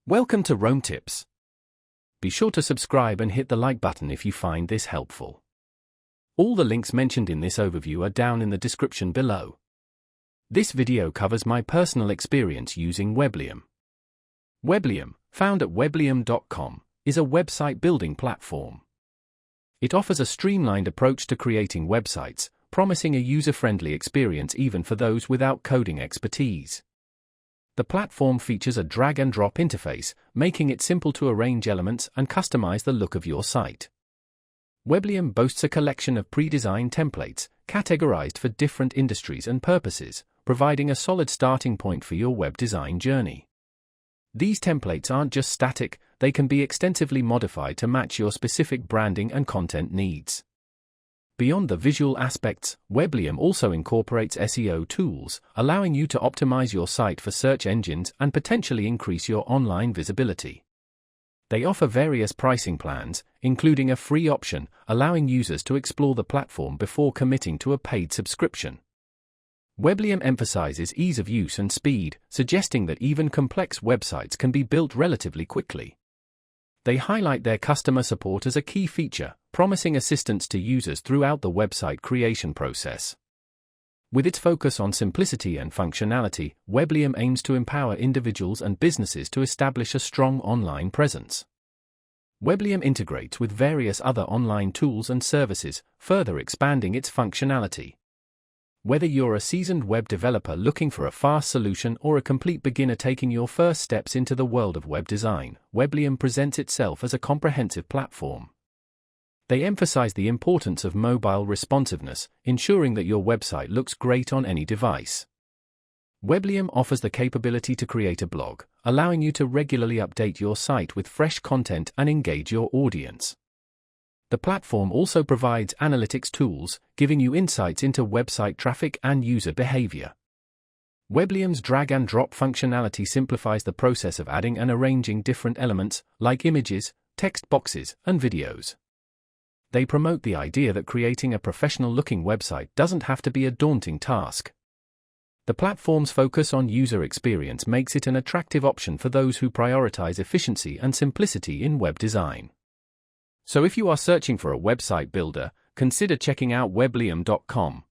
Welcome to Rome Tips. Be sure to subscribe and hit the like button if you find this helpful. All the links mentioned in this overview are down in the description below. This video covers my personal experience using Weblium. Weblium, found at weblium.com, is a website building platform. It offers a streamlined approach to creating websites, promising a user-friendly experience even for those without coding expertise. The platform features a drag-and-drop interface, making it simple to arrange elements and customize the look of your site. Weblium boasts a collection of pre-designed templates, categorized for different industries and purposes, providing a solid starting point for your web design journey. These templates aren't just static, they can be extensively modified to match your specific branding and content needs. Beyond the visual aspects, Weblium also incorporates SEO tools, allowing you to optimize your site for search engines and potentially increase your online visibility. They offer various pricing plans, including a free option, allowing users to explore the platform before committing to a paid subscription. Weblium emphasizes ease of use and speed, suggesting that even complex websites can be built relatively quickly. They highlight their customer support as a key feature, promising assistance to users throughout the website creation process. With its focus on simplicity and functionality, Weblium aims to empower individuals and businesses to establish a strong online presence. Weblium integrates with various other online tools and services, further expanding its functionality. Whether you're a seasoned web developer looking for a fast solution or a complete beginner taking your first steps into the world of web design, Weblium presents itself as a comprehensive platform. They emphasize the importance of mobile responsiveness, ensuring that your website looks great on any device. Weblium offers the capability to create a blog, allowing you to regularly update your site with fresh content and engage your audience. The platform also provides analytics tools, giving you insights into website traffic and user behavior. Weblium's drag-and-drop functionality simplifies the process of adding and arranging different elements, like images, text boxes, and videos. They promote the idea that creating a professional-looking website doesn't have to be a daunting task. The platform's focus on user experience makes it an attractive option for those who prioritize efficiency and simplicity in web design. So if you are searching for a website builder, consider checking out weblium.com.